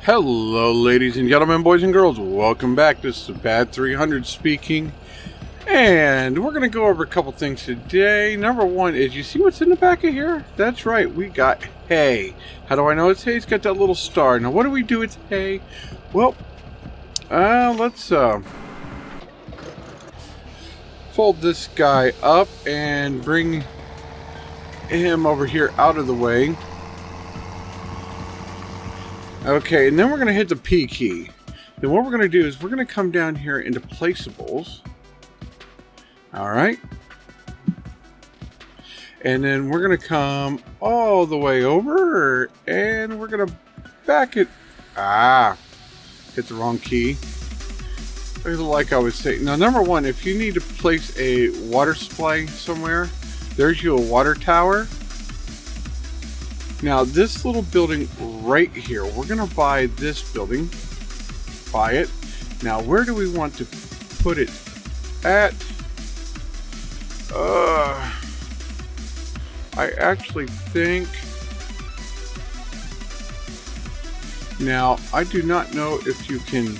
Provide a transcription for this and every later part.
Hello ladies and gentlemen, boys and girls, welcome back. This is Bad 300 speaking, and we're going to go over a couple things today. Number one is, you see what's in the back of here? That's right, we got hay. How do I know it's hay? It's got that little star. Now what do we do with hay? Well, let's fold this guy up and bring him over here out of the way. Okay, and then we're going to hit the P key. Then what we're going to do is we're going to come down here into placeables. Alright. And then we're going to come all the way over, and we're going to back it. Hit the wrong key. Like I was saying. Now, number one, if you need to place a water supply somewhere, there's you a water tower. Now, this little building right here, we're going to buy this building. Buy it. Now, where do we want to put it at? I actually think... Now, I do not know if you can...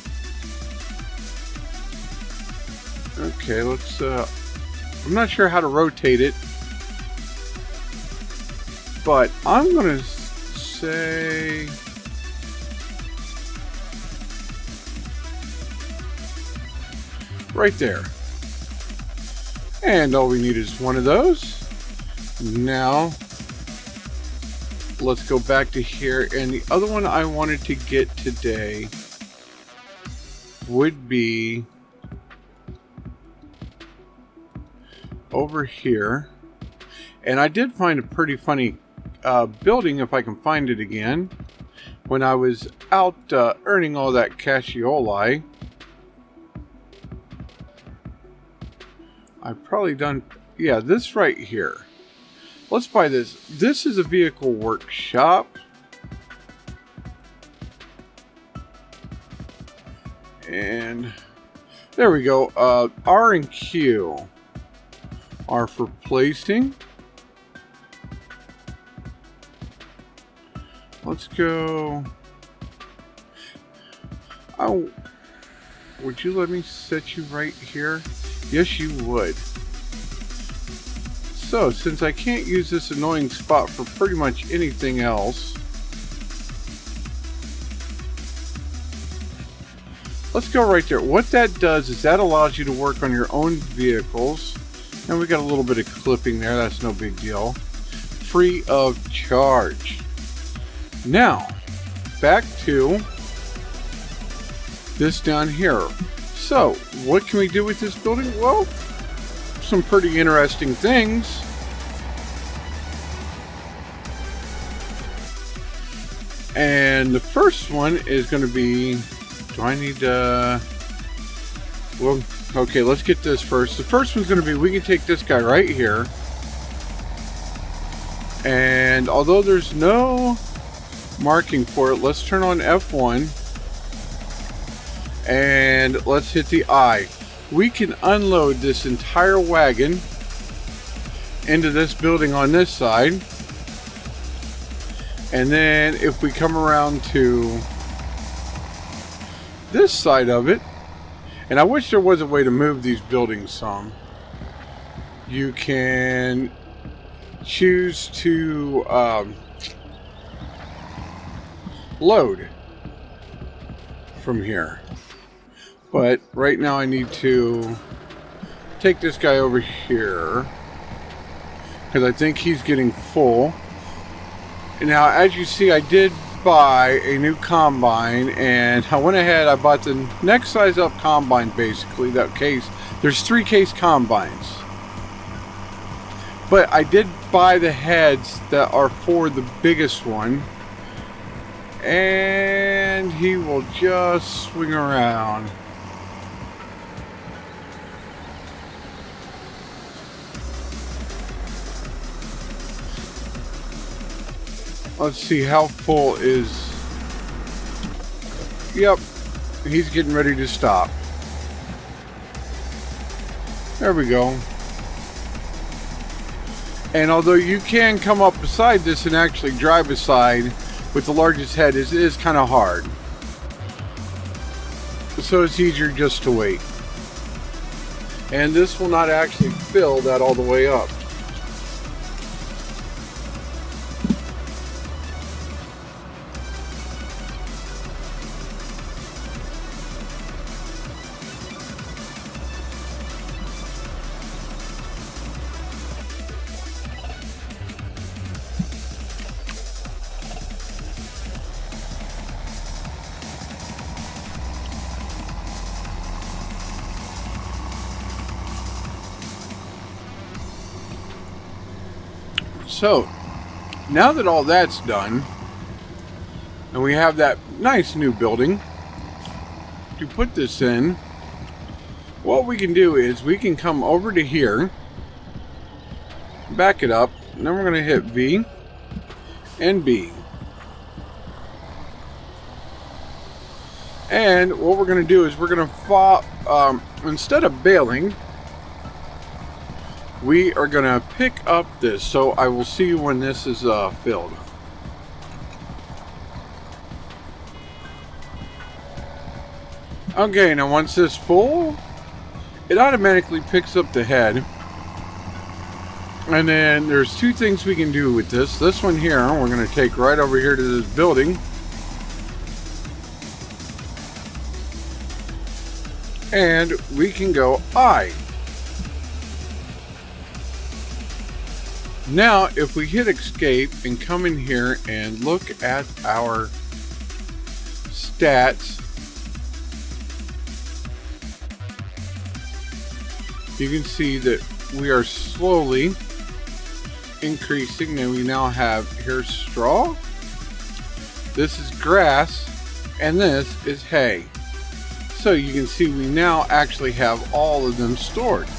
Okay, let's... I'm not sure how to rotate it. But I'm going to say... right there. And all we need is one of those. Now, let's go back to here. And the other one I wanted to get today would be over here. And I did find a pretty funny building, if I can find it again, when I was out earning all that cashioli. I've probably done, yeah, this right here. Let's buy this. This is a vehicle workshop. And there we go. R and Q are for placing. Let's go. Oh, would you let me set you right here? Yes, you would. So, since I can't use this annoying spot for pretty much anything else, let's go right there. What that does is that allows you to work on your own vehicles. And we got a little bit of clipping there. That's no big deal. Free of charge. Now, back to this down here. So, what can we do with this building? Well, some pretty interesting things. And the first one is going to be... Do I need to... Well, okay, let's get this first. The first one's going to be, we can take this guy right here. And although there's no marking for it, let's turn on F1 and let's hit the I. We can unload this entire wagon into this building on this side, and then if we come around to this side of it, and I wish there was a way to move these buildings some, you can choose to load from here. But right now I need to take this guy over here because I think he's getting full. And now, as you see, I did buy a new combine, and I went ahead, I bought the next size up combine, basically that case. There's 3 case combines, but I did buy the heads that are for the biggest one. And he will just swing around. Let's see, how full is... Yep, he's getting ready to stop. There we go. And although you can come up beside this and actually drive beside with the largest head, it is kind of hard. so it's easier just to wait. And this will not actually fill that all the way up. So, now that all that's done, and we have that nice new building to put this in, what we can do is we can come over to here, back it up, and then we're going to hit V and B. And what we're going to do is we're going to, instead of baling, we are going to pick up this, so I will see you when this is filled. Okay, now once this is full, it automatically picks up the head. And then there's two things we can do with this. This one here, we're going to take right over here to this building. And we can go I. Now, if we hit escape and come in here and look at our stats, you can see that we are slowly increasing, and we now have here's straw, this is grass, and this is hay. So you can see we now actually have all of them stored.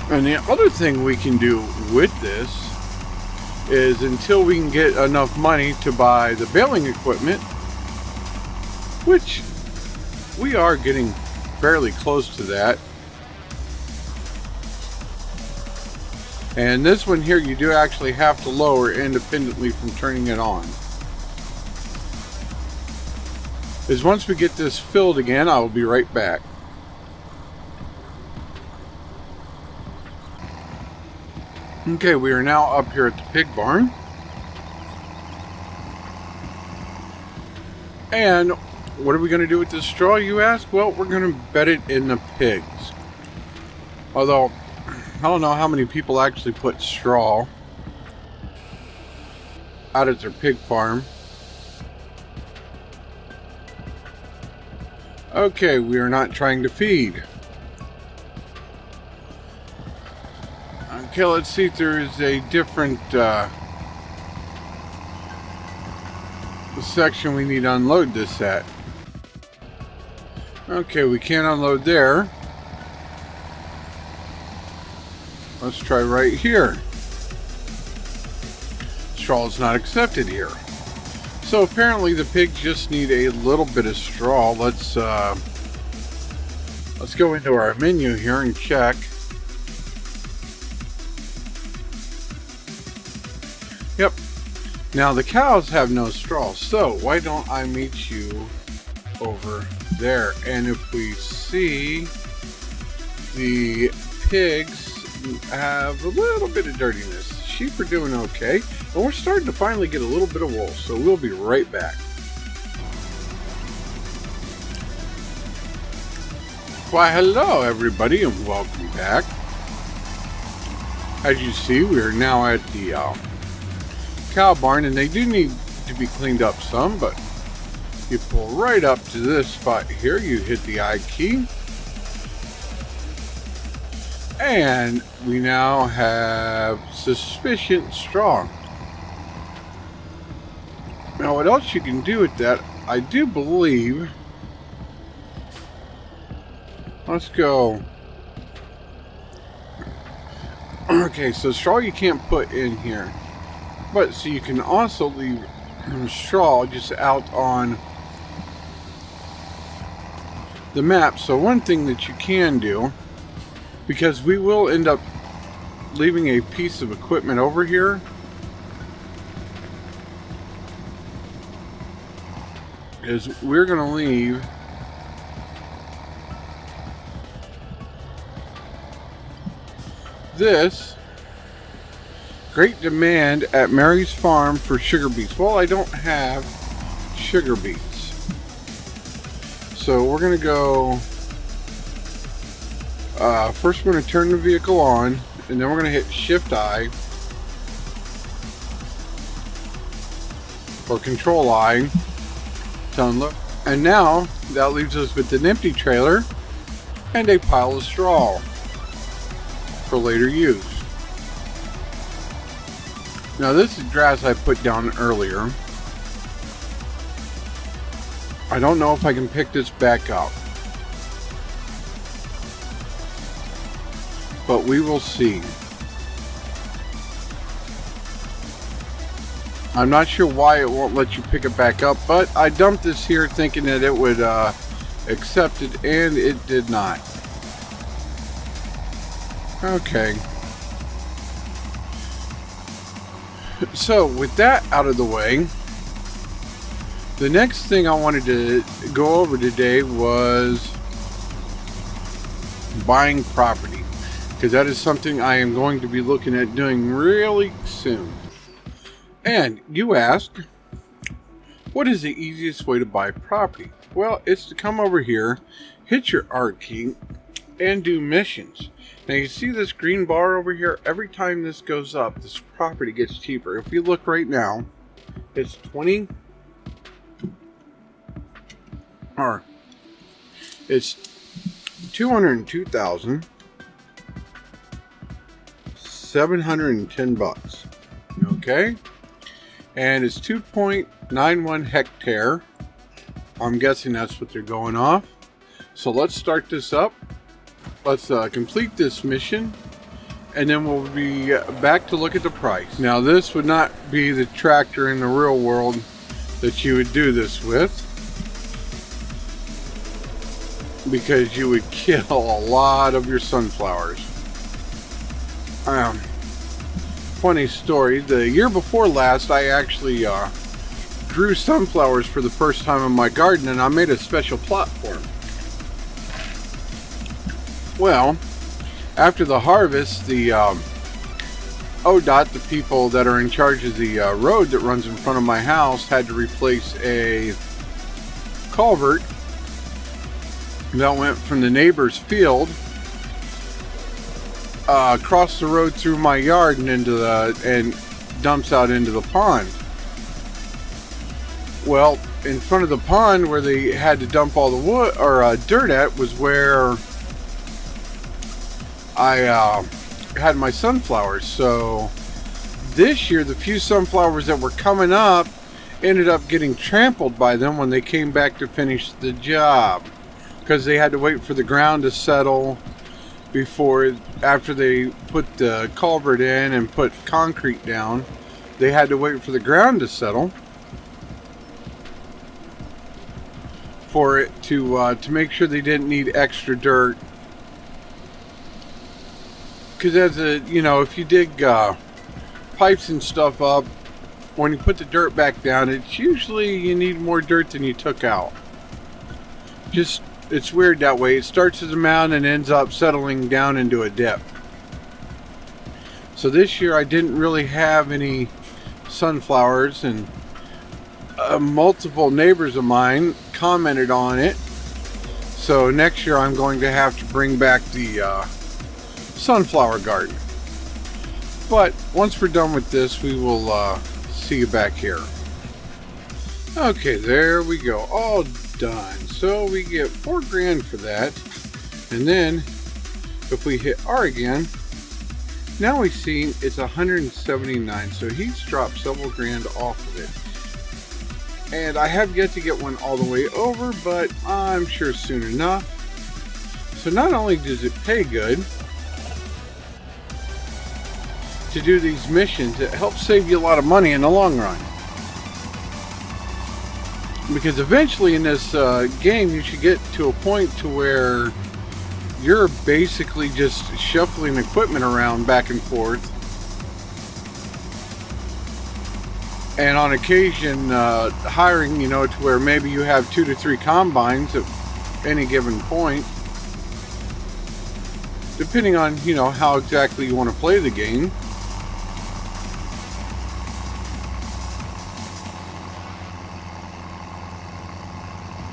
And the other thing we can do with this is, until we can get enough money to buy the baling equipment, which we are getting fairly close to that. And this one here, you do actually have to lower independently from turning it on. Is once we get this filled again, I will be right back. Okay, we are now up here at the pig barn. And what are we going to do with this straw, you ask? Well, we're going to bed it in the pigs. Although, I don't know how many people actually put straw out at their pig farm. Okay, we are not trying to feed. Okay, let's see if there is a different section we need to unload this at. Okay, we can't unload there. Let's try right here. Straw is not accepted here. So apparently the pigs just need a little bit of straw. Let's go into our menu here and check. Yep. Now the cows have no straw, so why don't I meet you over there? And if we see, the pigs have a little bit of dirtiness. Sheep are doing okay, and we're starting to finally get a little bit of wool, so we'll be right back. Why, hello everybody, and welcome back. As you see, we are now at the cow barn, and they do need to be cleaned up some, but you pull right up to this spot here, you hit the I key, and we now have sufficient straw. Now what else you can do with that, I do believe, let's go. Okay, so straw you can't put in here. But so you can also leave straw just out on the map. So one thing that you can do, because we will end up leaving a piece of equipment over here, is we're going to leave this great demand at Mary's farm for sugar beets. Well, I don't have sugar beets. So we're going to go, first we're going to turn the vehicle on, and then we're going to hit Shift I, or Control I, to unload. And now that leaves us with an empty trailer and a pile of straw for later use. Now this is grass I put down earlier. I don't know if I can pick this back up, but we will see. I'm not sure why it won't let you pick it back up, but I dumped this here thinking that it would accept it, and it did not. Okay. So with that out of the way, the next thing I wanted to go over today was buying property, because that is something I am going to be looking at doing really soon. And you ask, what is the easiest way to buy property? Well, it's to come over here, hit your R key, and do missions. Now you see this green bar over here? Every time this goes up, this property gets cheaper. If you look right now, it's 20, or it's 202,710 bucks. Okay? And it's 2.91 hectare. I'm guessing that's what they're going off. So let's start this up. Let's complete this mission, and then we'll be back to look at the price. Now this would not be the tractor in the real world that you would do this with, because you would kill a lot of your sunflowers. Funny story, the year before last I actually grew sunflowers for the first time in my garden, and I made a special plot for them. Well, after the harvest, the ODOT, the people that are in charge of the road that runs in front of my house, had to replace a culvert that went from the neighbor's field across the road through my yard and into and dumps out into the pond. Well, in front of the pond where they had to dump all the wood or dirt at was where I had my sunflowers. So this year the few sunflowers that were coming up ended up getting trampled by them when they came back to finish the job, because they had to wait for the ground to settle after they put the culvert in and put concrete down. They had to wait for the ground to settle for it to make sure they didn't need extra dirt. Because if you dig pipes and stuff up, when you put the dirt back down, it's usually you need more dirt than you took out. It's weird that way. It starts as a mound and ends up settling down into a dip. So this year I didn't really have any sunflowers, and multiple neighbors of mine commented on it. So next year I'm going to have to bring back the sunflower garden. But once we're done with this, we will see you back here. Okay, there we go, all done. So we get $4,000 for that, and then if we hit R again, now we see it's 179. So he's dropped several grand off of it, and I have yet to get one all the way over, but I'm sure soon enough. So not only does it pay good to do these missions, it helps save you a lot of money in the long run. Because eventually in this game you should get to a point to where you're basically just shuffling equipment around back and forth and on occasion hiring, you know, to where maybe you have 2 to 3 combines at any given point, depending on, you know, how exactly you want to play the game.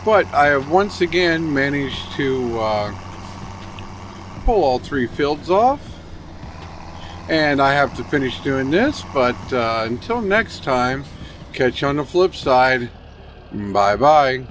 But I have once again managed to pull all 3 fields off. And I have to finish doing this, but until next time, catch you on the flip side. Bye-bye.